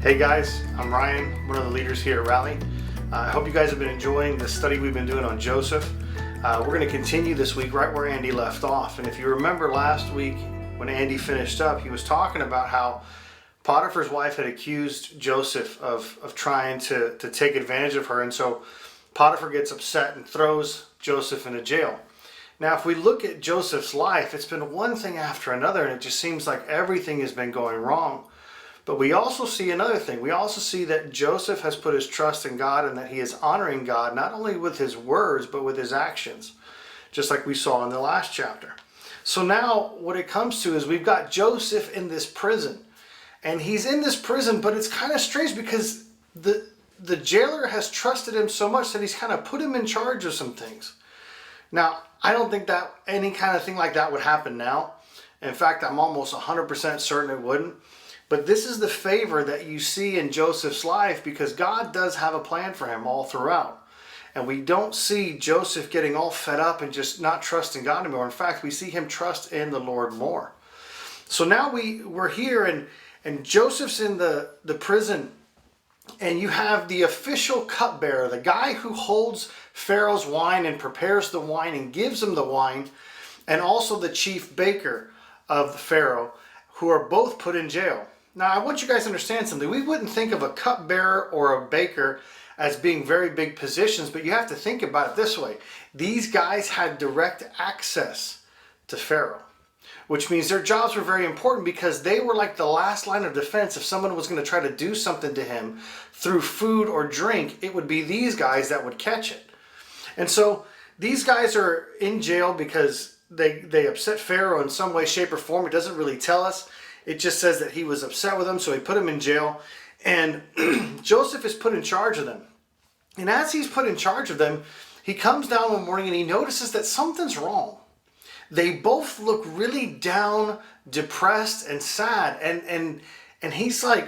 Hey guys, I'm Ryan, one of the leaders here at Rally. I hope you guys have been enjoying the study we've been doing on Joseph. We're going to continue this week right where Andy left off. And if you remember last week when Andy finished up, he was talking about how Potiphar's wife had accused Joseph of trying to take advantage of her. And so Potiphar gets upset and throws Joseph into jail. Now, if we look at Joseph's life, it's been one thing after another, and it just seems like everything has been going wrong. But we also see another thing. We also see that Joseph has put his trust in God and that he is honoring God not only with his words but with his actions, just like we saw in the last chapter. So now what it comes to is we've got Joseph in this prison. And he's in this prison, but it's kind of strange because the jailer has trusted him so much that he's kind of put him in charge of some things. Now, I don't think that any kind of thing like that would happen now. In fact, I'm almost 100% certain it wouldn't. But this is the favor that you see in Joseph's life because God does have a plan for him all throughout. And we don't see Joseph getting all fed up and just not trusting God anymore. In fact, we see him trust in the Lord more. So now we're here and Joseph's in the prison, and you have the official cupbearer, the guy who holds Pharaoh's wine and prepares the wine and gives him the wine, and also the chief baker of the Pharaoh, who are both put in jail. Now, I want you guys to understand something. We wouldn't think of a cupbearer or a baker as being very big positions, but you have to think about it this way. These guys had direct access to Pharaoh, which means their jobs were very important because they were like the last line of defense. If someone was going to try to do something to him through food or drink, it would be these guys that would catch it. And so these guys are in jail because they upset Pharaoh in some way, shape, or form. It doesn't really tell us. It just says that he was upset with them, so he put him in jail. And Joseph is put in charge of them. And as he's put in charge of them, he comes down one morning and he notices that something's wrong. They both look really down, depressed, and sad. And he's like,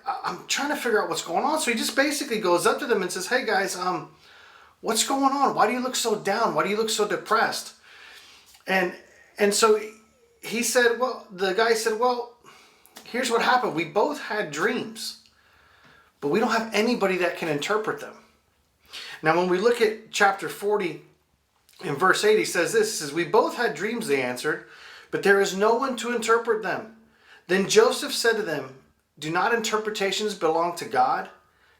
I'm trying to figure out what's going on. So he just basically goes up to them and says, hey guys, what's going on? Why do you look so down? Why do you look so depressed? And so he said, the guy said, here's what happened. We both had dreams, but we don't have anybody that can interpret them. Now, when we look at chapter 40 in verse 8, he says this, he says, we both had dreams, they answered, but there is no one to interpret them. Then Joseph said to them, do not interpretations belong to God?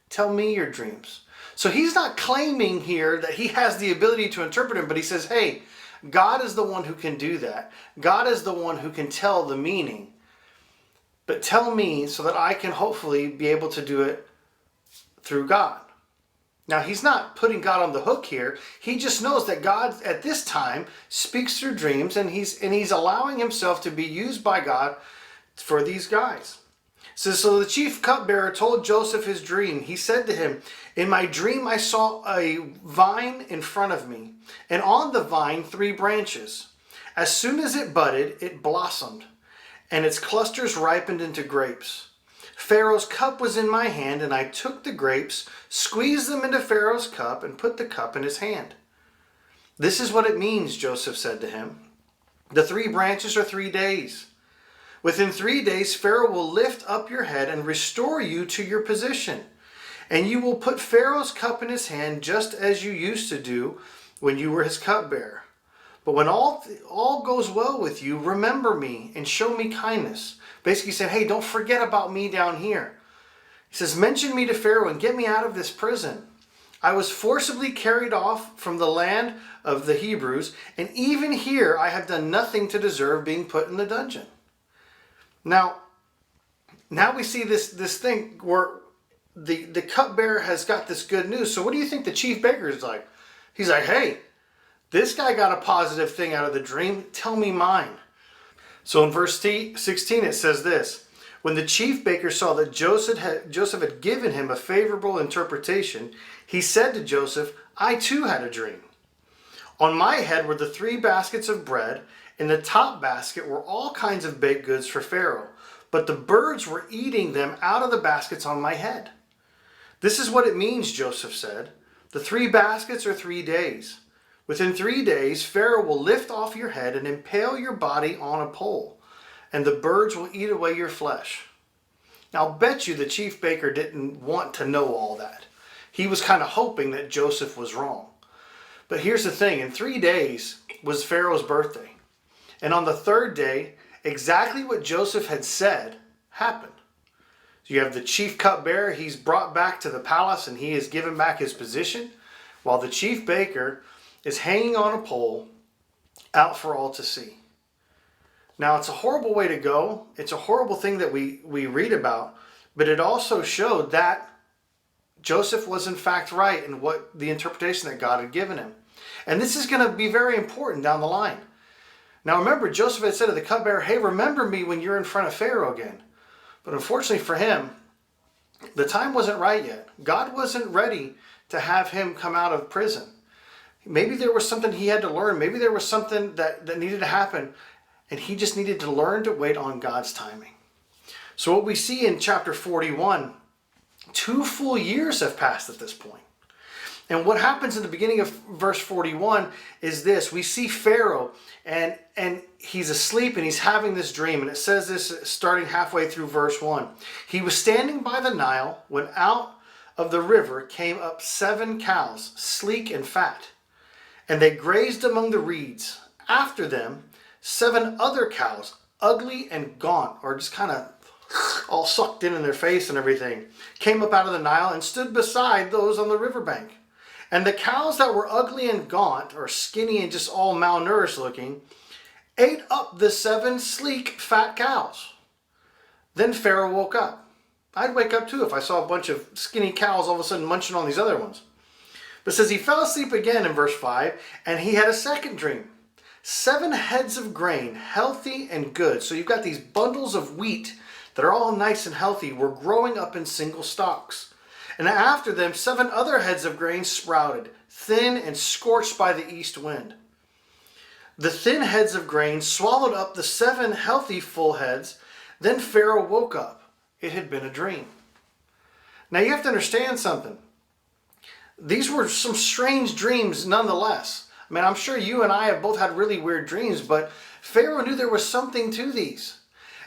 Tell me your dreams. So he's not claiming here that he has the ability to interpret them, but he says, hey, God is the one who can do that. God is the one who can tell the meaning. But tell me so that I can hopefully be able to do it through God. Now, he's not putting God on the hook here. He just knows that God at this time speaks through dreams, and he's allowing himself to be used by God for these guys. So the chief cupbearer told Joseph his dream. He said to him, in my dream I saw a vine in front of me, and on the vine 3 branches. As soon as it budded, it blossomed, and its clusters ripened into grapes. Pharaoh's cup was in my hand, and I took the grapes, squeezed them into Pharaoh's cup, and put the cup in his hand. This is what it means, Joseph said to him. The 3 branches are 3 days. Within 3 days, Pharaoh will lift up your head and restore you to your position. And you will put Pharaoh's cup in his hand just as you used to do when you were his cupbearer. But when all goes well with you, remember me and show me kindness. Basically he said, hey, don't forget about me down here. He says, mention me to Pharaoh and get me out of this prison. I was forcibly carried off from the land of the Hebrews, and even here I have done nothing to deserve being put in the dungeon. Now we see this thing where the cupbearer has got this good news. So what do you think the chief baker is like? He's like, hey, this guy got a positive thing out of the dream. Tell me mine. So in verse 16 it says this, when the chief baker saw that Joseph had given him a favorable interpretation, he said to Joseph, I too had a dream. On my head were the 3 baskets of bread. In the top basket were all kinds of baked goods for Pharaoh, but the birds were eating them out of the baskets on my head. This is what it means, Joseph said. The 3 baskets are 3 days. Within 3 days, Pharaoh will lift off your head and impale your body on a pole, and the birds will eat away your flesh. Now, I'll bet you the chief baker didn't want to know all that. He was kind of hoping that Joseph was wrong. But here's the thing. In 3 days was Pharaoh's birthday. And on the third day, exactly what Joseph had said happened. So you have the chief cupbearer. He's brought back to the palace and he is given back his position, while the chief baker is hanging on a pole out for all to see. Now, it's a horrible way to go. It's a horrible thing that we read about, but it also showed that Joseph was in fact right in what the interpretation that God had given him. And this is going to be very important down the line. Now, remember, Joseph had said to the cupbearer, hey, remember me when you're in front of Pharaoh again. But unfortunately for him, the time wasn't right yet. God wasn't ready to have him come out of prison. Maybe there was something he had to learn. Maybe there was something that needed to happen. And he just needed to learn to wait on God's timing. So what we see in chapter 41, 2 full years have passed at this point. And what happens in the beginning of verse 41 is this. We see Pharaoh and he's asleep and he's having this dream. And it says this starting halfway through verse 1. He was standing by the Nile when out of the river came up 7 cows, sleek and fat. And they grazed among the reeds. After them, 7 other cows, ugly and gaunt, or just kind of all sucked in their face and everything, came up out of the Nile and stood beside those on the riverbank. And the cows that were ugly and gaunt, or skinny and just all malnourished looking, ate up the 7 sleek, fat cows. Then Pharaoh woke up. I'd wake up too if I saw a bunch of skinny cows all of a sudden munching on these other ones. But it says he fell asleep again in verse 5, and he had a second dream. 7 heads of grain, healthy and good. So you've got these bundles of wheat that are all nice and healthy, were growing up in single stalks. And after them, 7 other heads of grain sprouted, thin and scorched by the east wind. The thin heads of grain swallowed up the 7 healthy full heads. Then Pharaoh woke up. It had been a dream. Now you have to understand something. These were some strange dreams nonetheless. I mean, I'm sure you and I have both had really weird dreams, but Pharaoh knew there was something to these.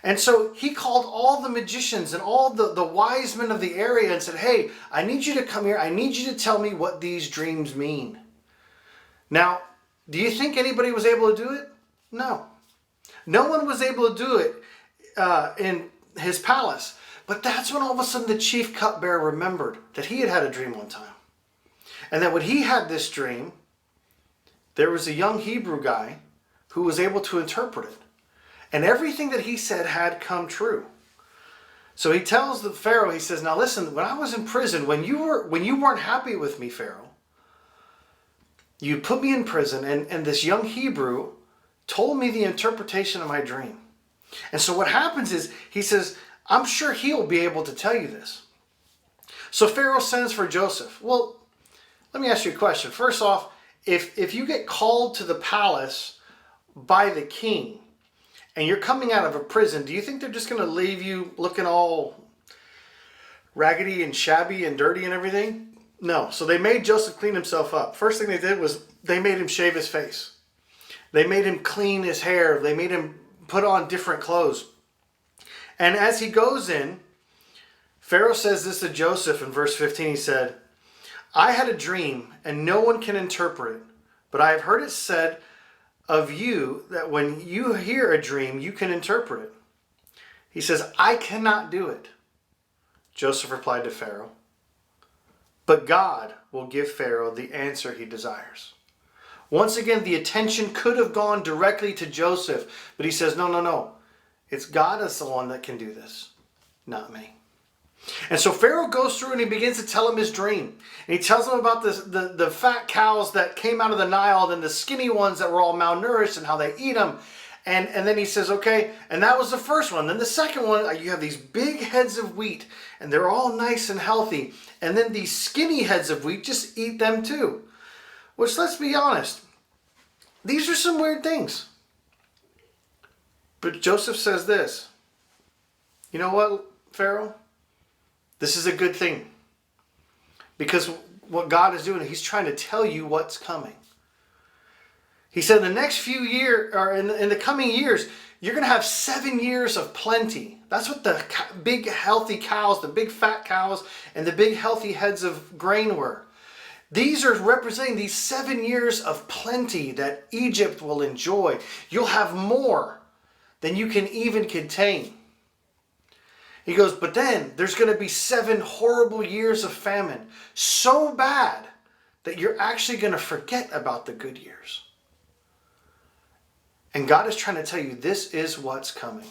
And so he called all the magicians and all the wise men of the area and said, hey, I need you to come here. I need you to tell me what these dreams mean. Now, do you think anybody was able to do it? No. No one was able to do it in his palace. But that's when all of a sudden the chief cupbearer remembered that he had had a dream one time. And that when he had this dream, there was a young Hebrew guy who was able to interpret it. And everything that he said had come true. So he tells the Pharaoh, he says, now listen, when I was in prison, when you weren't happy with me, Pharaoh, you put me in prison, and this young Hebrew told me the interpretation of my dream. And so what happens is, he says, I'm sure he'll be able to tell you this. So Pharaoh sends for Joseph. Well, let me ask you a question. First off, if you get called to the palace by the king, and you're coming out of a prison, do you think they're just going to leave you looking all raggedy and shabby and dirty and everything? No. So they made Joseph clean himself up. First thing they did was they made him shave his face. They made him clean his hair. They made him put on different clothes. And as he goes in, Pharaoh says this to Joseph in verse 15. He said, I had a dream and no one can interpret it, but I have heard it said of you that when you hear a dream, you can interpret it. He says, I cannot do it. Joseph replied to Pharaoh, but God will give Pharaoh the answer he desires. Once again, the attention could have gone directly to Joseph, but he says, no. It's God that's the one that can do this, not me. And so Pharaoh goes through and he begins to tell him his dream. And he tells him about the fat cows that came out of the Nile and the skinny ones that were all malnourished and how they eat them. And then he says, okay, and that was the first one. Then the second one, you have these big heads of wheat and they're all nice and healthy. And then these skinny heads of wheat, just eat them too. Which, let's be honest, these are some weird things. But Joseph says this, you know what, Pharaoh? This is a good thing. Because what God is doing, he's trying to tell you what's coming. He said in the next few years, or in the coming years, you're going to have 7 years of plenty. That's what the big healthy cows, the big fat cows, and the big healthy heads of grain were. These are representing these 7 years of plenty that Egypt will enjoy. You'll have more than you can even contain. He goes, but then there's going to be 7 horrible years of famine. So bad that you're actually going to forget about the good years. And God is trying to tell you, this is what's coming.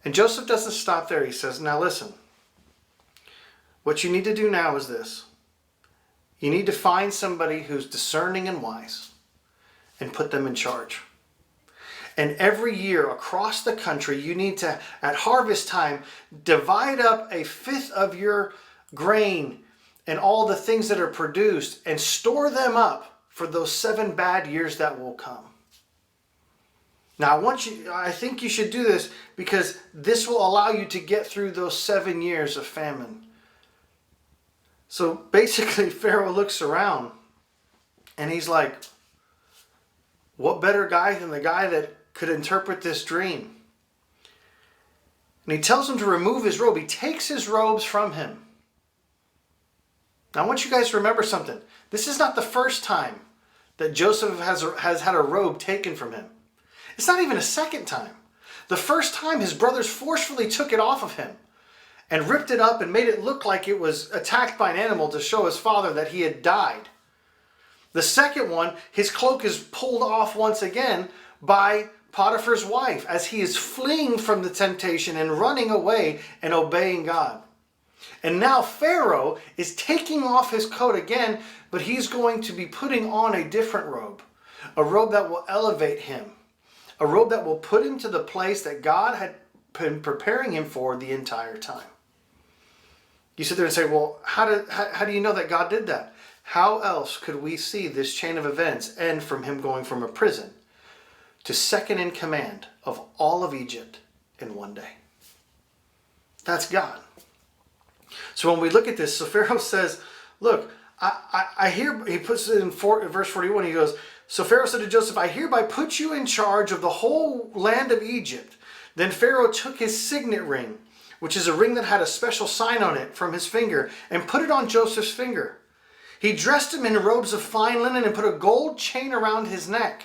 And Joseph doesn't stop there. He says, now listen, what you need to do now is this. You need to find somebody who's discerning and wise and put them in charge. And every year across the country, you need to, at harvest time, divide up 1/5 of your grain and all the things that are produced and store them up for those 7 bad years that will come. Now, I think you should do this because this will allow you to get through those 7 years of famine. So basically, Pharaoh looks around and he's like, what better guy than the guy that could interpret this dream? And he tells him to remove his robe. He takes his robes from him. Now I want you guys to remember something. This is not the first time that Joseph has had a robe taken from him. It's not even a second time. The first time his brothers forcefully took it off of him and ripped it up and made it look like it was attacked by an animal to show his father that he had died. The second one, his cloak is pulled off once again by Potiphar's wife as he is fleeing from the temptation and running away and obeying God. And now Pharaoh is taking off his coat again, but he's going to be putting on a different robe. A robe that will elevate him. A robe that will put him to the place that God had been preparing him for the entire time. You sit there and say, well, how do you know that God did that? How else could we see this chain of events end from him going from a prison to second in command of all of Egypt in one day? That's God. So when we look at this, so Pharaoh says, look, I hear, he puts it in verse 41, he goes, so Pharaoh said to Joseph, I hereby put you in charge of the whole land of Egypt. Then Pharaoh took his signet ring, which is a ring that had a special sign on it, from his finger, and put it on Joseph's finger. He dressed him in robes of fine linen and put a gold chain around his neck.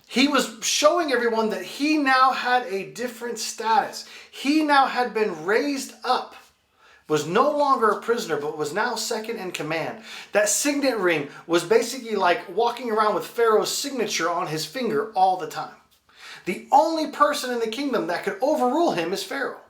He was showing everyone that he now had a different status. He now had been raised up, was no longer a prisoner, but was now second in command. That signet ring was basically like walking around with Pharaoh's signature on his finger all the time. The only person in the kingdom that could overrule him is Pharaoh.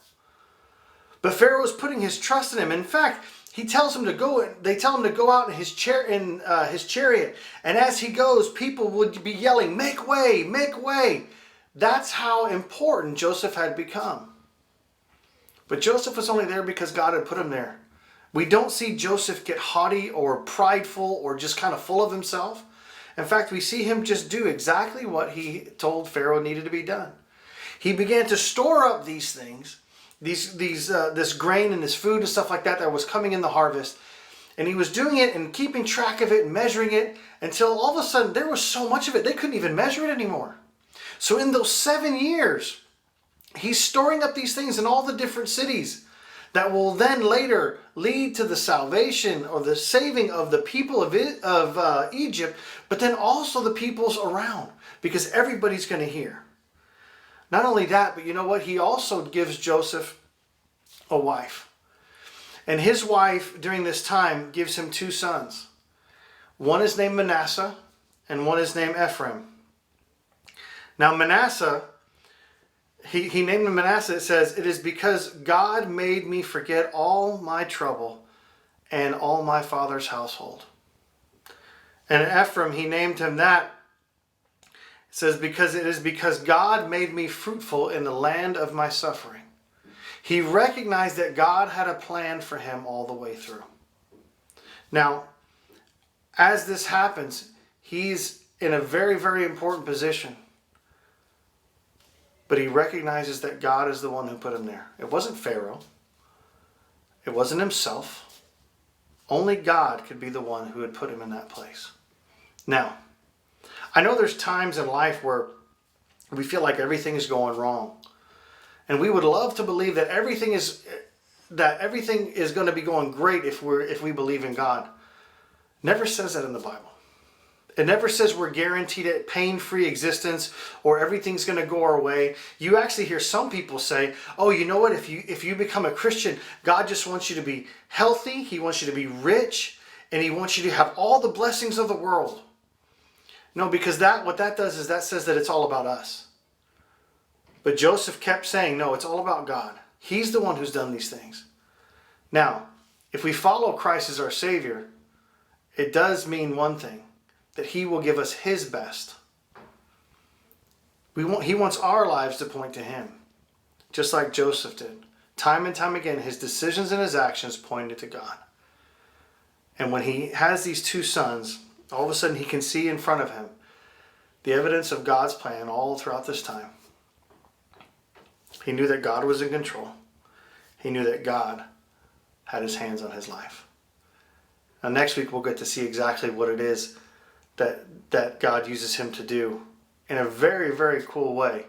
But Pharaoh is putting his trust in him. In fact, he tells him to go. They tell him to go out in his chariot, and as he goes, people would be yelling, "Make way! Make way!" That's how important Joseph had become. But Joseph was only there because God had put him there. We don't see Joseph get haughty or prideful or just kind of full of himself. In fact, we see him just do exactly what he told Pharaoh needed to be done. He began to store up these things, this grain and this food and stuff like that was coming in the harvest. And he was doing it and keeping track of it and measuring it until all of a sudden there was so much of it, they couldn't even measure it anymore. So in those 7 years, he's storing up these things in all the different cities that will then later lead to the salvation or the saving of the people of Egypt, but then also the peoples around, because everybody's going to hear. Not only that, but you know what? He also gives Joseph a wife. And his wife during this time gives him 2 sons. One is named Manasseh and one is named Ephraim. Now Manasseh, he named him Manasseh. It says, "It is because God made me forget all my trouble and all my father's household." And Ephraim, he named him that. It says, "Because it is because God made me fruitful in the land of my suffering." He recognized that God had a plan for him all the way through. Now, as this happens, he's in a very, very important position. But he recognizes that God is the one who put him there. It wasn't Pharaoh. It wasn't himself. Only God could be the one who had put him in that place. Now, I know there's times in life where we feel like everything is going wrong. And we would love to believe that everything is going to be going great if we believe in God. Never says that in the Bible. It never says we're guaranteed a pain-free existence or everything's going to go our way. You actually hear some people say, oh, you know what? If you become a Christian, God just wants you to be healthy. He wants you to be rich. And He wants you to have all the blessings of the world. No, because what that does is that says that it's all about us. But Joseph kept saying, no, it's all about God. He's the one who's done these things. Now, if we follow Christ as our Savior, it does mean one thing, that He will give us His best. He wants our lives to point to Him, just like Joseph did. Time and time again, his decisions and his actions pointed to God. And when he has these two sons, all of a sudden he can see in front of him the evidence of God's plan all throughout this time. He knew that God was in control. He knew that God had His hands on his life. Now next week we'll get to see exactly what it is that God uses him to do in a very, very cool way,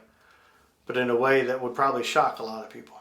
but in a way that would probably shock a lot of people.